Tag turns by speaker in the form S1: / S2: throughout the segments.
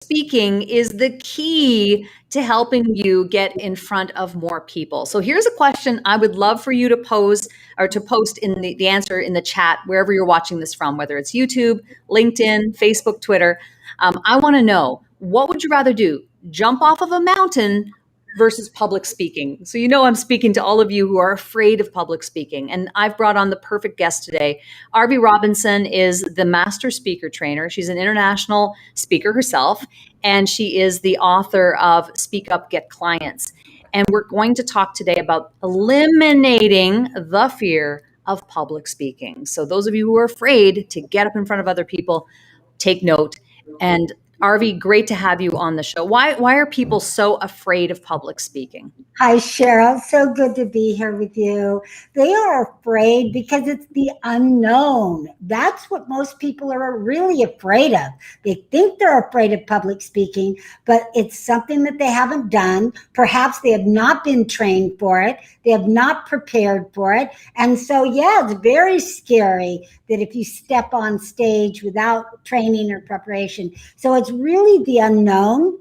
S1: speaking is the key to helping you get in front of more people. So here's a question I would love for you to pose or to post in the answer in the chat, wherever you're watching this from, whether it's YouTube, LinkedIn, Facebook, Twitter. I want to know, what would you rather do? Jump off of a mountain versus public speaking? So, I'm speaking to all of you who are afraid of public speaking. And I've brought on the perfect guest today. Arvee Robinson is the master speaker trainer. She's an international speaker herself, and she is the author of Speak Up, Get Clients. And we're going to talk today about eliminating the fear of public speaking. So those of you who are afraid to get up in front of other people, take note. And Arvee, great to have you on the show. Why are people so afraid of public speaking?
S2: Hi, Sheryl. So good to be here with you. They are afraid because it's the unknown. That's what most people are really afraid of. They think they're afraid of public speaking, but it's something that they haven't done. Perhaps they have not been trained for it. They have not prepared for it. And so, yeah, it's very scary that if you step on stage without training or preparation. So it's really the unknown.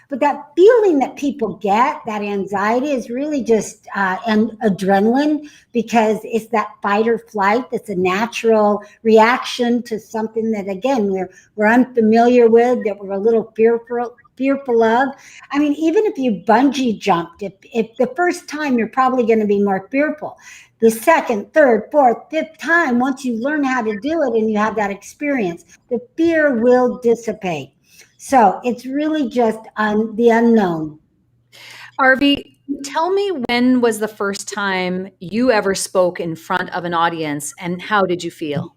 S2: But that feeling that people get, that anxiety, is really just and adrenaline, because it's that fight or flight that's a natural reaction to something that, again, we're unfamiliar with, that we're a little fearful of. I mean, even if you bungee jumped, if the first time, you're probably going to be more fearful. The second, third, fourth, fifth time, once you learn how to do it and you have that experience, the fear will dissipate. So it's really just the unknown.
S1: Arvee, tell me, when was the first time you ever spoke in front of an audience, and how did you feel?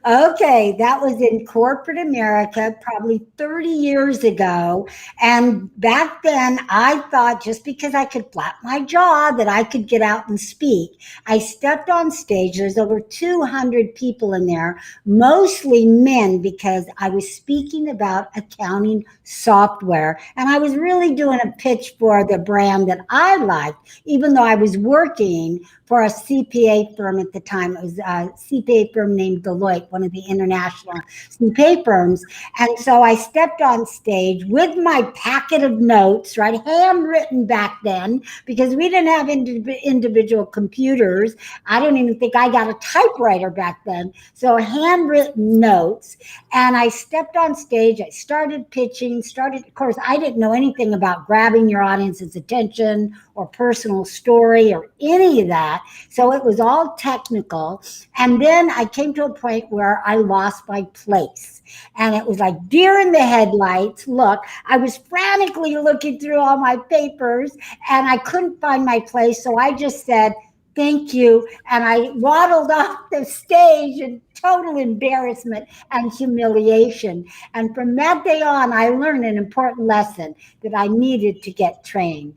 S2: Okay, that was in corporate America, probably 30 years ago. And back then, I thought just because I could flap my jaw that I could get out and speak. I stepped on stage. There's over 200 people in there, mostly men, because I was speaking about accounting software. And I was really doing a pitch for the brand that I liked, even though I was working for a CPA firm at the time. It was a CPA firm named Deloitte, one of the international CPA firms. And so I stepped on stage with my packet of notes, right, handwritten back then, because we didn't have individual computers. I don't even think I got a typewriter back then. So handwritten notes. And I stepped on stage. I started pitching, of course, I didn't know anything about grabbing your audience's attention or personal story or any of that. So it was all technical. And then I came to a point where I lost my place. And it was like deer in the headlights. Look, I was frantically looking through all my papers and I couldn't find my place. So I just said, thank you. And I waddled off the stage in total embarrassment and humiliation. And from that day on, I learned an important lesson, that I needed to get trained.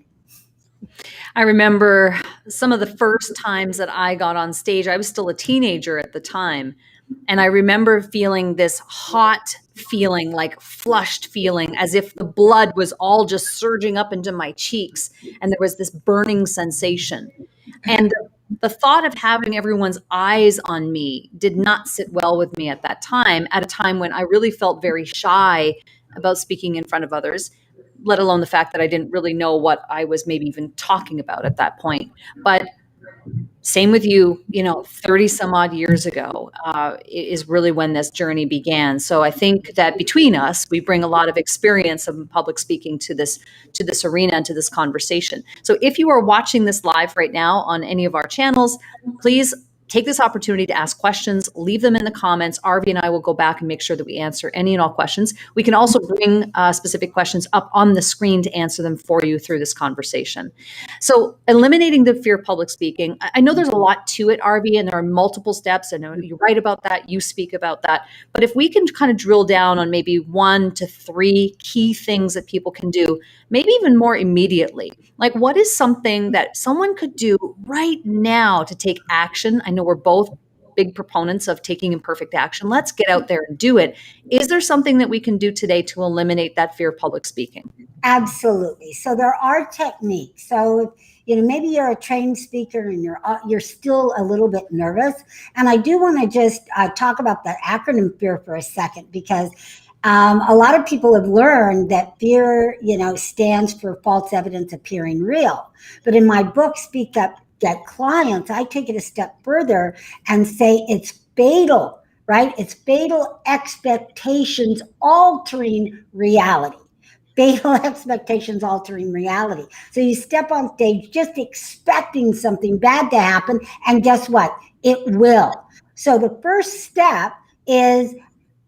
S1: I remember some of the first times that I got on stage. I was still a teenager at the time. And I remember feeling this hot feeling, like flushed feeling, as if the blood was all just surging up into my cheeks. And there was this burning sensation. And the thought of having everyone's eyes on me did not sit well with me at that time, at a time when I really felt very shy about speaking in front of others, let alone the fact that I didn't really know what I was maybe even talking about at that point. But same with you, 30 some odd years ago is really when this journey began. So I think that between us, we bring a lot of experience of public speaking to this arena and to this conversation. So if you are watching this live right now on any of our channels, please take this opportunity to ask questions, leave them in the comments. Arvee and I will go back and make sure that we answer any and all questions. We can also bring specific questions up on the screen to answer them for you through this conversation. So eliminating the fear of public speaking, I know there's a lot to it, Arvee, and there are multiple steps. I know you write about that, you speak about that. But if we can kind of drill down on maybe 1 to 3 key things that people can do, maybe even more immediately, like what is something that someone could do right now to take action? I know we're both big proponents of taking imperfect action. Let's get out there and do it. Is there something that we can do today to eliminate that fear of public speaking?
S2: Absolutely. So there are techniques. So maybe you're a trained speaker and you're still a little bit nervous. And I do want to just talk about the acronym fear for a second, because A lot of people have learned that fear, stands for false evidence appearing real. But in my book, Speak Up, Get Clients, I take it a step further and say it's fatal, right? It's fatal expectations altering reality. Fatal expectations altering reality. So you step on stage just expecting something bad to happen, and guess what? It will. So the first step is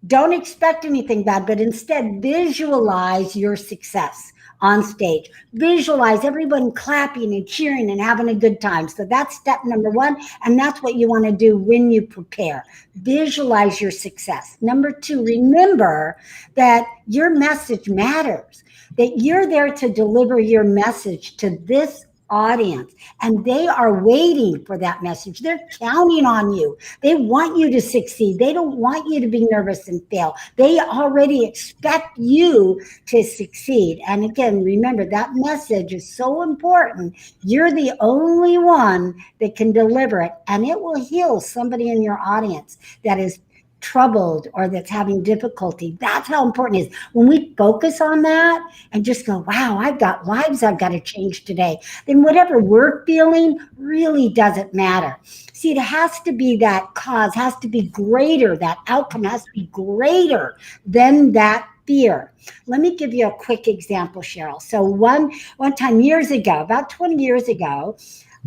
S2: don't expect anything bad, but instead visualize your success on stage. Visualize everyone clapping and cheering and having a good time. So that's step number one. And that's what you want to do when you prepare. Visualize your success. Number two, remember that your message matters, that you're there to deliver your message to this audience, and they are waiting for that message. They're counting on you. They want you to succeed. They don't want you to be nervous and fail. They already expect you to succeed. And again, remember that message is so important. You're the only one that can deliver it, and it will heal somebody in your audience that is troubled or that's having difficulty. That's how important it is. When we focus on that and just go, wow, I've got lives I've got to change today, then whatever we're feeling really doesn't matter. See, it has to be that cause, has to be greater. That outcome has to be greater than that fear. Let me give you a quick example, Sheryl. So one time years ago, about 20 years ago,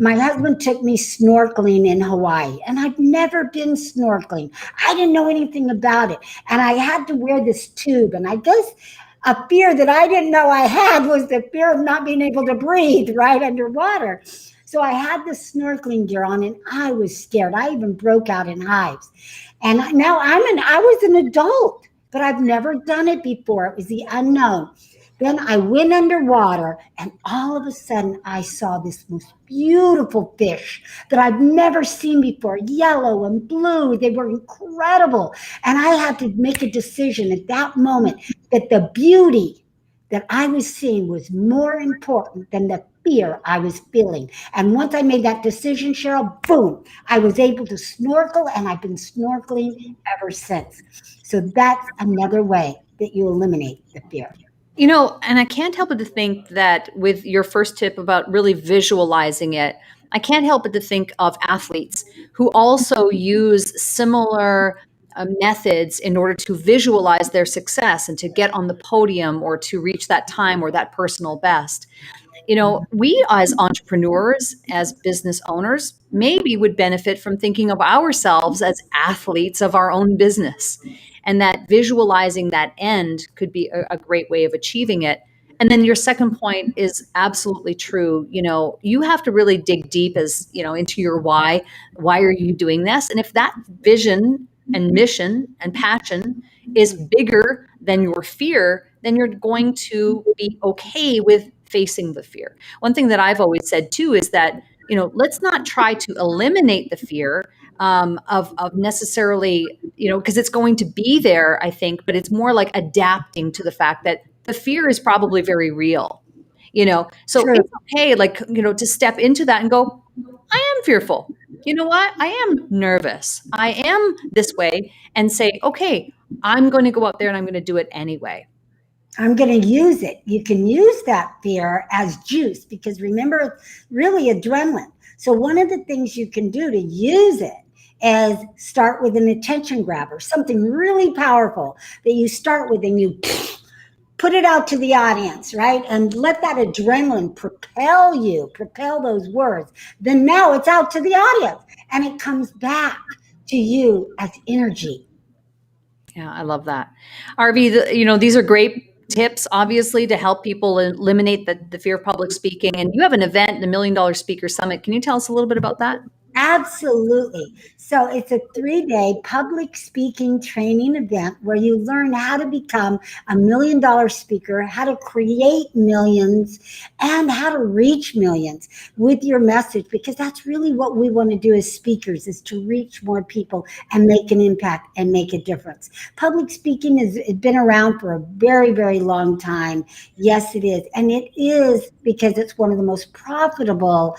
S2: my husband took me snorkeling in Hawaii, and I'd never been snorkeling. I didn't know anything about it. And I had to wear this tube. And I guess a fear that I didn't know I had was the fear of not being able to breathe right underwater. So I had the snorkeling gear on, and I was scared. I even broke out in hives. And now I was an adult, but I've never done it before. It was the unknown. Then I went underwater, and all of a sudden I saw this most beautiful fish that I've never seen before, yellow and blue. They were incredible. And I had to make a decision at that moment that the beauty that I was seeing was more important than the fear I was feeling. And once I made that decision, Sheryl, boom, I was able to snorkel, and I've been snorkeling ever since. So that's another way that you eliminate the fear.
S1: And I can't help but to think that with your first tip about really visualizing it, I can't help but to think of athletes who also use similar methods in order to visualize their success and to get on the podium or to reach that time or that personal best. We as entrepreneurs, as business owners, maybe would benefit from thinking of ourselves as athletes of our own business. And that visualizing that end could be a great way of achieving it. And then your second point is absolutely true. You have to really dig deep into your why. Why are you doing this? And if that vision and mission and passion is bigger than your fear, then you're going to be okay with facing the fear. One thing that I've always said too is that, let's not try to eliminate the fear of necessarily, because it's going to be there, I think, but it's more like adapting to the fact that the fear is probably very real, so
S2: True.
S1: it's okay, to step into that and go, I am fearful. You know what? I am nervous. I am this way, and say, okay, I'm going to go out there and I'm going to do it anyway.
S2: I'm going to use it. You can use that fear as juice, because remember, it's really adrenaline. So one of the things you can do to use it is start with an attention grabber, something really powerful that you start with, and you put it out to the audience, right? And let that adrenaline propel those words. Then now it's out to the audience, and it comes back to you as energy.
S1: Yeah, I love that. Arvee, these are great tips, obviously, to help people eliminate the fear of public speaking. And you have an event, the $1 Million Speaker Summit. Can you tell us a little bit about that?
S2: Absolutely. So it's a 3-day public speaking training event where you learn how to become a $1 million speaker, how to create millions, and how to reach millions with your message, because that's really what we want to do as speakers, is to reach more people and make an impact and make a difference. Public speaking has been around for a very, very long time. Yes, it is. And it is because it's one of the most profitable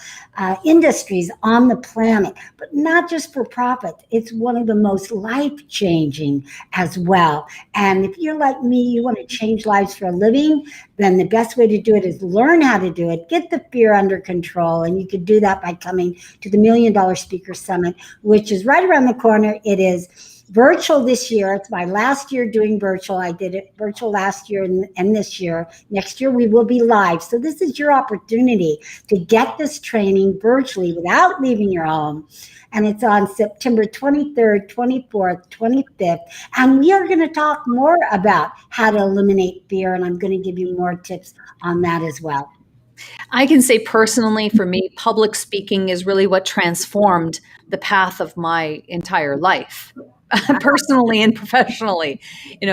S2: industries on the planet. planet, but not just for profit. It's one of the most life-changing as well. And if you're like me, you want to change lives for a living, then the best way to do it is learn how to do it, get the fear under control. And you could do that by coming to the $1 Million Speaker Summit, which is right around the corner. It is virtual this year. It's my last year doing virtual. I did it virtual last year and this year. Next year we will be live. So this is your opportunity to get this training virtually without leaving your home. And it's on September 23rd, 24th, 25th. And we are going to talk more about how to eliminate fear. And I'm going to give you more tips on that as well.
S1: I can say personally, for me, public speaking is really what transformed the path of my entire life. Personally and professionally,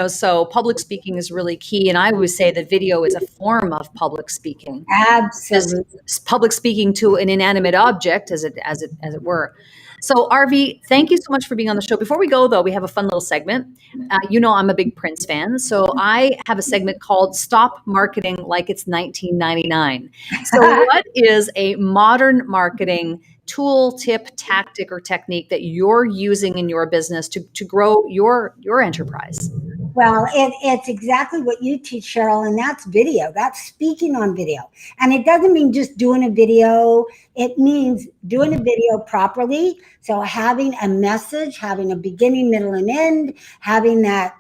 S1: so public speaking is really key. And I always say that video is a form of public speaking.
S2: Absolutely.
S1: Public speaking to an inanimate object, as it were. So Arvee, thank you so much for being on the show. Before we go, though, we have a fun little segment. I'm a big Prince fan, so I have a segment called "Stop Marketing Like It's 1999." So, what is a modern marketing tool, tip, tactic, or technique that you're using in your business to grow your enterprise?
S2: Well, it's exactly what you teach, Sheryl, and that's video. That's speaking on video. And it doesn't mean just doing a video. It means doing a video properly. So having a message, having a beginning, middle, and end, having that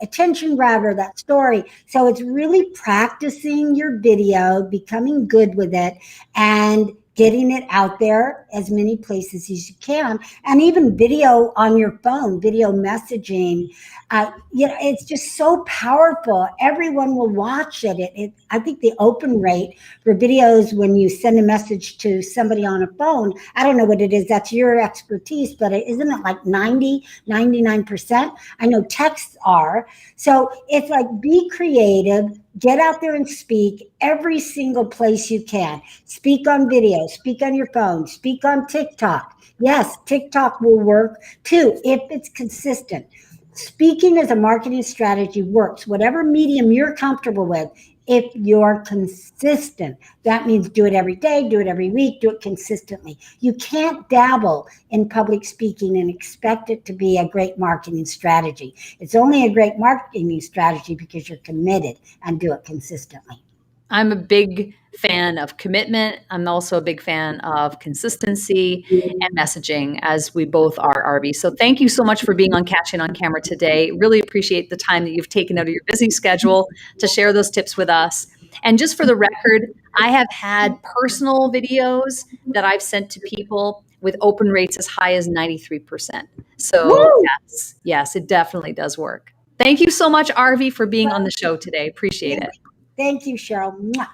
S2: attention grabber, that story. So it's really practicing your video, becoming good with it, and getting it out there as many places as you can, and even video on your phone, video messaging. It's just so powerful. Everyone will watch it. I think the open rate for videos when you send a message to somebody on a phone, I don't know what it is, that's your expertise, but isn't it like 99%? I know texts are. So it's like, be creative, get out there and speak every single place you can. Speak on video, speak on your phone, speak on TikTok. Yes, TikTok will work too if it's consistent. Speaking as a marketing strategy works, whatever medium you're comfortable with, if you're consistent. That means do it every day, do it every week, do it consistently. You can't dabble in public speaking and expect it to be a great marketing strategy. It's only a great marketing strategy because you're committed and do it consistently.
S1: I'm a big fan of commitment. I'm also a big fan of consistency and messaging, as we both are, Arvee. So thank you so much for being on Catching on Camera today. Really appreciate the time that you've taken out of your busy schedule to share those tips with us. And just for the record, I have had personal videos that I've sent to people with open rates as high as 93%. So yes, it definitely does work. Thank you so much, Arvee, for being on the show today. Appreciate it.
S2: Thank you, Sheryl.
S1: Mwah.